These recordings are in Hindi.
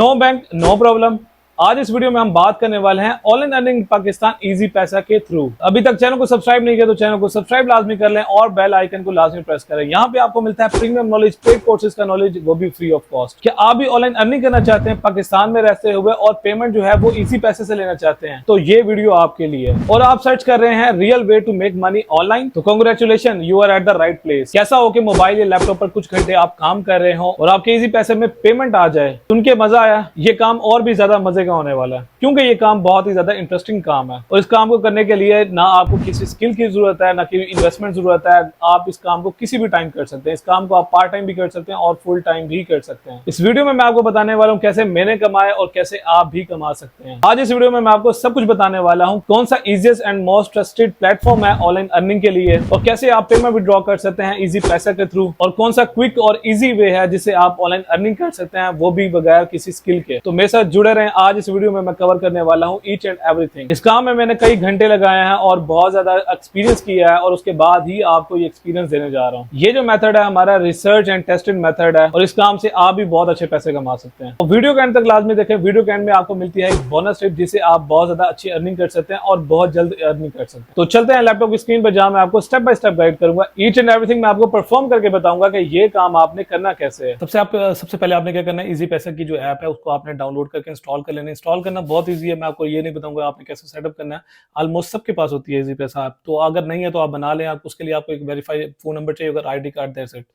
No bank no problem. आज इस वीडियो में हम बात करने वाले हैं ऑनलाइन अर्निंग पाकिस्तान इजी पैसा के थ्रू। अभी तक चैनल को सब्सक्राइब नहीं किया तो चैनल को सब्सक्राइब लाजमी कर लें और बेल आइकन को लाजमी प्रेस करें। यहाँ पे आपको मिलता है प्रीमियम नॉलेज, पेड कोर्सेज का नॉलेज, वो भी फ्री ऑफ कॉस्ट। क्या आप भी ऑनलाइन अर्निंग करना चाहते हैं पाकिस्तान में रहते हुए और पेमेंट जो है वो इजी पैसे से लेना चाहते हैं तो ये वीडियो आपके लिए। और आप सर्च कर रहे हैं real way to make money online तो congratulation, you are at the right place. कैसा हो कि मोबाइल या लैपटॉप पर कुछ घंटे आप काम कर रहे हो और आपके इजी पैसे में पेमेंट आ जाए, सुन के मजा आया। ये काम और भी ज्यादा मजे का होने वाला है क्योंकि ये काम बहुत ही ज्यादा इंटरेस्टिंग काम है और इस काम को करने के लिए ना आपको किसी स्किल की जरूरत है ना कि इन्वेस्टमेंट जरूरत है। आप इस काम को किसी भी टाइम कर सकते हैं। इस काम को आप पार्ट टाइम भी कर सकते हैं और फुल टाइम भी कर सकते हैं। इस वीडियो में मैं आपको बताने वाला हूँ कैसे मैंने कमाए और कैसे आप भी कमा सकते हैं। आज इस वीडियो में मैं आपको सब कुछ बताने वाला हूँ। कौन सा easiest and most trusted platform है ऑनलाइन अर्निंग के लिए और कैसे आप पेमेंट विड्रॉ कर सकते हैं इजी पैसा के थ्रू, और कौन सा क्विक और इजी वे है जिससे आप ऑनलाइन अर्निंग कर सकते हैं, वो भी बगैर किसी स्किल के। तो मेरे साथ जुड़े रहें। आज इस वीडियो में मैं कवर करने वाला हूँ ईच एंड एवरीथिंग। इस काम में मैंने कई घंटे लगाए हैं और बहुत ज्यादा एक्सपीरियंस किया है और उसके बाद ही आपको ये एक्सपीरियंस देने जा रहा हूँ। ये जो मेथड है हमारा रिसर्च एंड टेस्टेड मेथड है और इस काम से आप भी बहुत अच्छे पैसे कमा सकते हैं। तो वीडियो के एंड तक लाजमी देखें। वीडियो के एंड में आपको मिलती है एक बोनस टिप जिससे आप बहुत ज्यादा अच्छी अर्निंग कर सकते हैं और बहुत जल्द अर्निंग कर सकते हैं। तो चलते हैं लैपटॉप की स्क्रीन पर, जहां मैं आपको स्टेप बाय स्टेप गाइड करूंगा। ईच एंड एवरीथिंग मैं आपको परफॉर्म करके बताऊंगा कि ये काम आपने करना कैसे है। सबसे पहले आपने क्या करना है, इजी पैसा की जो ऐप है उसको आपने डाउनलोड करके इंस्टॉल कर लेना। इंस्टॉल करना बहुत ईजी है, मैं आपको ये नहीं बताऊंगा आपने कैसे सेटअप करना है। ऑलमोस्ट सबके पास होती है इजी पैसा ऐप, तो अगर नहीं है तो आप बना लें। आप उसके लिए आपको एक वेरीफाइड फोन नंबर चाहिए, अगर ID card, that's it.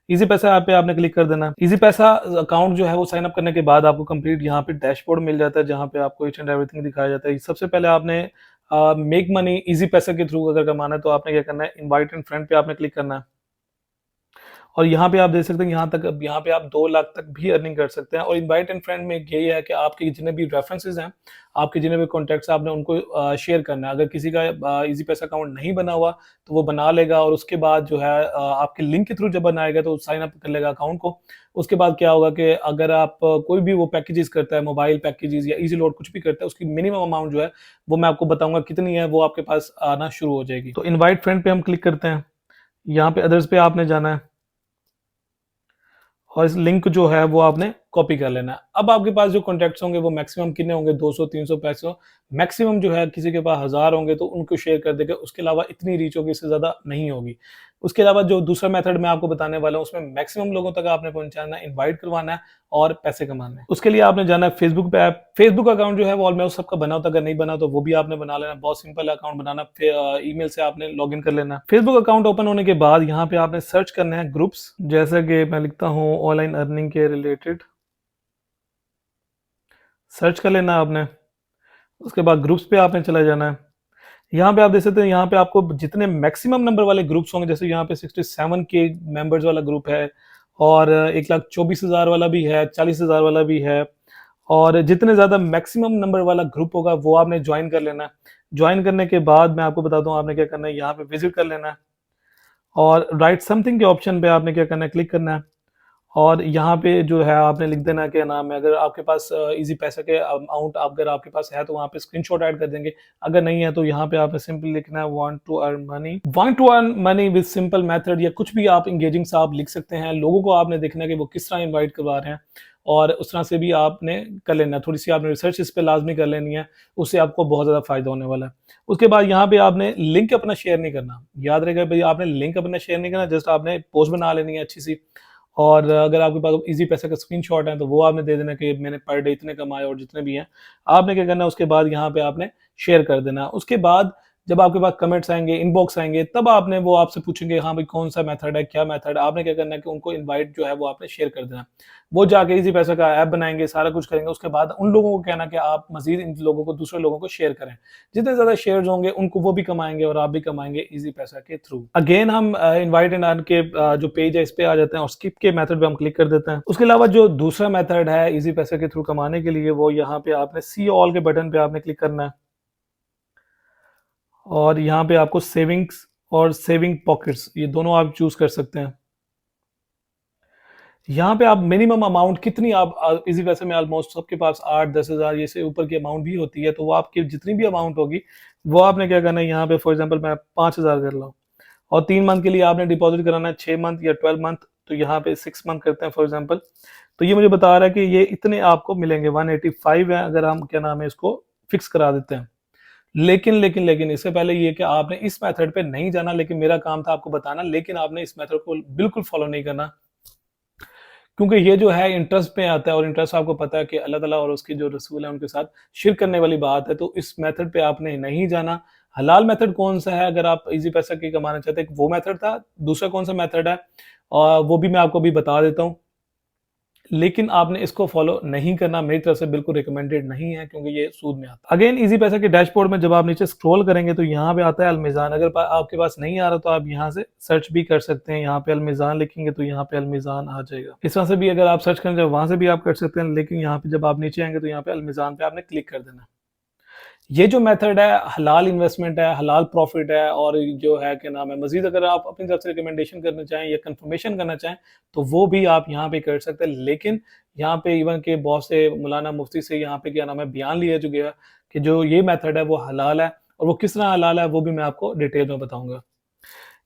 Easy पैसा ऐप पे आपने क्लिक कर देना। इजी पैसा अकाउंट जो है वो साइन अप करने के बाद आपको कंप्लीट यहाँ पे डैशबोर्ड मिल जाता है जहाँ पे आपको ईच एंड एवरीथिंग दिखाया जाता है। सबसे पहले आपने मेक मनी इजी पैसा के थ्रू अगर कमाना है तो आपने क्या करना है, इनवाइट एंड फ्रेंड पे आपने क्लिक करना है और यहाँ पे आप देख सकते हैं यहाँ पे आप 2 लाख तक भी अर्निंग कर सकते हैं। और इनवाइट एंड फ्रेंड में यही है कि आपके जितने भी रेफरेंसेस हैं, आपके जितने भी कॉन्टैक्ट्स, आपने उनको शेयर करना है। अगर किसी का इजी पैसा अकाउंट नहीं बना हुआ तो वो बना लेगा और उसके बाद जो है आपके लिंक के थ्रू जब बनाएगा तो साइन अप कर लेगा अकाउंट को। उसके बाद क्या होगा कि अगर आप कोई भी वो पैकेजेस करता है, मोबाइल पैकेजेस या इजी लोड कुछ भी करता है, उसकी मिनिमम अमाउंट जो है वो मैं आपको बताऊंगा कितनी है, वो आपके पास आना शुरू हो जाएगी। तो इन्वाइट फ्रेंड पे हम क्लिक करते हैं। यहाँ पे अदर्स पे आपने जाना है और इस लिंक जो है वो आपने कॉपी कर लेना है। अब आपके पास जो कॉन्टैक्ट्स होंगे वो मैक्सिमम कितने होंगे, 200, 300, 500, मैक्सिमम जो है किसी के पास 1000 होंगे तो उनको शेयर कर देगा। उसके अलावा इतनी रीच होगी, इससे ज्यादा नहीं होगी। उसके अलावा जो दूसरा मेथड मैं आपको बताने वाला हूँ उसमें मैक्सिमम लोगों तक आपने पहुंचाना है, इनवाइट करवाना है और पैसे कमाना है। उसके लिए आपने जाना है फेसबुक पे। ऐप फेसबुक अकाउंट जो है वो ऑलमोस्ट सबका बना होता है, अगर नहीं बना तो वो भी आपने बना लेना। बहुत सिंपल है अकाउंट बनाना, ईमेल से आपने लॉग इन कर लेना। फेसबुक अकाउंट ओपन होने के बाद यहाँ पे आपने सर्च करना है ग्रुप्स, जैसा कि मैं लिखता हूँ ऑनलाइन अर्निंग के रिलेटेड, सर्च कर लेना आपने। उसके बाद ग्रुप्स पे आपने चला जाना है। यहाँ पे आप देख सकते हैं, यहाँ पे आपको जितने मैक्सिमम नंबर वाले ग्रुप्स होंगे, जैसे यहाँ पे 67 के मेंबर्स वाला ग्रुप है और 1,24,000 वाला भी है, 40,000 वाला भी है। और जितने ज्यादा मैक्सिमम नंबर वाला ग्रुप होगा वो आपने ज्वाइन कर लेना है। ज्वाइन करने के बाद मैं आपको बताता हूँ आपने क्या करना है, यहाँ पे विजिट कर लेना है और राइट समथिंग के ऑप्शन पे आपने क्या करना है, क्लिक करना है। और यहाँ पे जो है आपने लिख देना क्या नाम है, अगर आपके पास इजी पैसा के अमाउंट अगर आपके पास है तो वहाँ पे स्क्रीनशॉट ऐड कर देंगे। अगर नहीं है तो यहाँ पे आपने सिंपली लिखना है want to earn money with simple method, या कुछ भी आप इंगेजिंग सा आप लिख सकते हैं। लोगों को आपने देखना है कि वो किस तरह इन्वाइट करवा रहे हैं और उस तरह से भी आपने कर लेना है। थोड़ी सी आपने रिसर्च इस पे लाजमी कर लेनी है, उससे आपको बहुत ज़्यादा फायदा होने वाला है। उसके बाद यहाँ पे आपने लिंक अपना शेयर नहीं करना, याद रहेगा भाई, आपने लिंक अपना शेयर नहीं करना। जस्ट आपने पोस्ट बना लेनी है अच्छी सी, और अगर आपके पास इजी पैसा का स्क्रीनशॉट है तो वो आपने दे देना कि मैंने पर डे इतने कमाए, और जितने भी हैं आपने क्या करना है उसके बाद यहाँ पे आपने शेयर कर देना। उसके बाद जब आपके पास कमेंट्स आएंगे, इनबॉक्स आएंगे, तब आपने वो आपसे पूछेंगे हाँ भाई कौन सा मेथड है, क्या मेथड है। आपने क्या करना है कि उनको इनवाइट जो है वो आपने शेयर कर देना। वो जाके इजी पैसा का ऐप बनाएंगे, सारा कुछ करेंगे। उसके बाद उन लोगों को कहना कि आप मजीद इन लोगों को, दूसरे लोगों को शेयर करें। जितने ज्यादा शेयर्स होंगे उनको वो भी कमाएंगे और आप भी कमाएंगे इजी पैसा के थ्रू। अगेन हम इनवाइट एंड अर्न के जो पेज है इस पे आ जाते हैं और स्किप के मेथड पे हम क्लिक कर देते हैं। उसके अलावा जो दूसरा मेथड है इजी पैसा के थ्रू कमाने के लिए, वो यहाँ पे आपने सी ऑल के बटन पे आपने क्लिक करना है और यहाँ पे आपको सेविंग्स और सेविंग पॉकेट्स, ये दोनों आप चूज कर सकते हैं। यहाँ पे आप मिनिमम अमाउंट कितनी आप इजी पैसे में ऑलमोस्ट सबके पास 8-10 हज़ार ये से ऊपर की अमाउंट भी होती है, तो वो आपकी जितनी भी अमाउंट होगी वो आपने क्या करना है, यहाँ पे फॉर एग्जांपल मैं 5,000 कर रहा हूँ और 3 मंथ के लिए आपने डिपॉजिट कराना है, 6 मंथ या 12 मंथ। तो यहाँ पे 6 मंथ करते हैं फॉर एग्जांपल, तो ये मुझे बता रहा है कि ये इतने आपको मिलेंगे 185 है अगर हम क्या नाम है इसको फिक्स करा देते हैं। लेकिन इससे पहले ये कि आपने इस मेथड पे नहीं जाना, लेकिन मेरा काम था आपको बताना, लेकिन आपने इस मेथड को बिल्कुल फॉलो नहीं करना, क्योंकि ये जो है इंटरेस्ट पे आता है और इंटरेस्ट आपको पता है कि अल्लाह ताला और उसकी जो रसूल है उनके साथ शिर्क करने वाली बात है। तो इस मेथड पे आपने नहीं जाना। हलाल मेथड कौन सा है अगर आप इजी पैसा की कमाना चाहते हैं, वो मेथड था। दूसरा कौन सा मेथड है और वो भी मैं आपको अभी बता देता हूँ, लेकिन आपने इसको फॉलो नहीं करना, मेरी तरफ से बिल्कुल रिकमेंडेड नहीं है क्योंकि ये सूद में आता है। अगेन इजी पैसा के डैशबोर्ड में जब आप नीचे स्क्रॉल करेंगे तो यहाँ पे आता है अलमीज़ान। अगर आपके पास नहीं आ रहा तो आप यहाँ से सर्च भी कर सकते हैं। यहाँ पे अलमीज़ान लिखेंगे तो यहाँ पे अलमीज़ान आ जाएगा। इस तरह से भी अगर आप सर्च करेंगे वहां से भी आप कर सकते हैं, लेकिन यहाँ पे जब आप नीचे आएंगे तो यहाँ पे अलमीज़ान पे आपने क्लिक कर देना। ये जो मेथड है हलाल इन्वेस्टमेंट है, हलाल प्रॉफिट है, और जो है क्या नाम है मजीद अगर आप अपनी तरफ से रिकमेंडेशन करना चाहें या कंफर्मेशन करना चाहें तो वो भी आप यहाँ पे कर सकते हैं। लेकिन यहाँ पे इवन के बहुत से मौलाना मुफ्ती से यहाँ पे क्या नाम है बयान लिया जो गया कि जो ये मेथड है वो हलाल है, और वो किस तरह हलाल है वो भी मैं आपको डिटेल में बताऊंगा।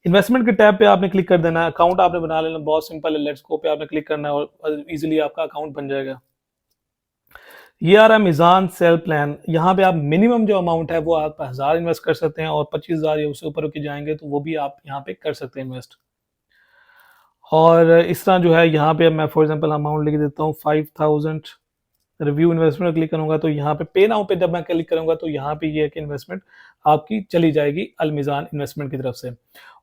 इन्वेस्टमेंट के टैब पे आपने क्लिक कर देना है। अकाउंट आपने बना लेना, बहुत सिंपल है। लेट्स गो पे आपने क्लिक करना है और इजीली आपका अकाउंट बन जाएगा। ये आ रहा है मीज़ान सेल प्लान। यहाँ पे आप मिनिमम जो अमाउंट है वो आप 1000 इन्वेस्ट कर सकते हैं, और 25,000 या उससे ऊपर की जाएंगे तो वो भी आप यहाँ पे कर सकते हैं इन्वेस्ट। और इस तरह जो है यहाँ पे मैं फॉर एग्जांपल अमाउंट लिख देता हूँ 5000। रिव्यू इन्वेस्टमेंट क्लिक करूंगा तो यहाँ पे पे नाउ पे जब मैं क्लिक करूंगा तो यहाँ पे ये है कि इन्वेस्टमेंट आपकी चली जाएगी अलमीज़ान इन्वेस्टमेंट की तरफ से।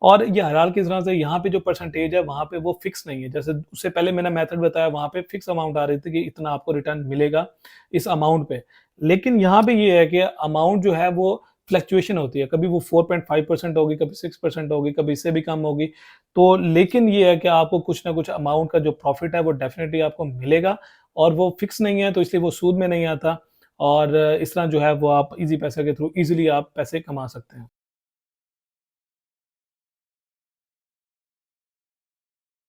और ये हलाल की तरह से यहाँ पे जो परसेंटेज है वहाँ पे वो फिक्स नहीं है। जैसे उससे पहले मैंने मेथड बताया वहाँ पे फिक्स अमाउंट आ रही थी कि इतना आपको रिटर्न मिलेगा इस अमाउंट पे, लेकिन यहाँ पे ये है कि अमाउंट जो है वो फ्लक्चुएशन होती है, कभी वो 4.5% होगी, कभी 6% होगी, कभी इससे भी कम होगी। तो लेकिन ये है कि आपको कुछ ना कुछ अमाउंट का जो प्रॉफिट है वो डेफिनेटली आपको मिलेगा, और वो फिक्स नहीं है तो इसलिए वो सूद में नहीं आता। और इस तरह जो है वो आप इजी पैसे के थ्रू इजीली आप पैसे कमा सकते हैं।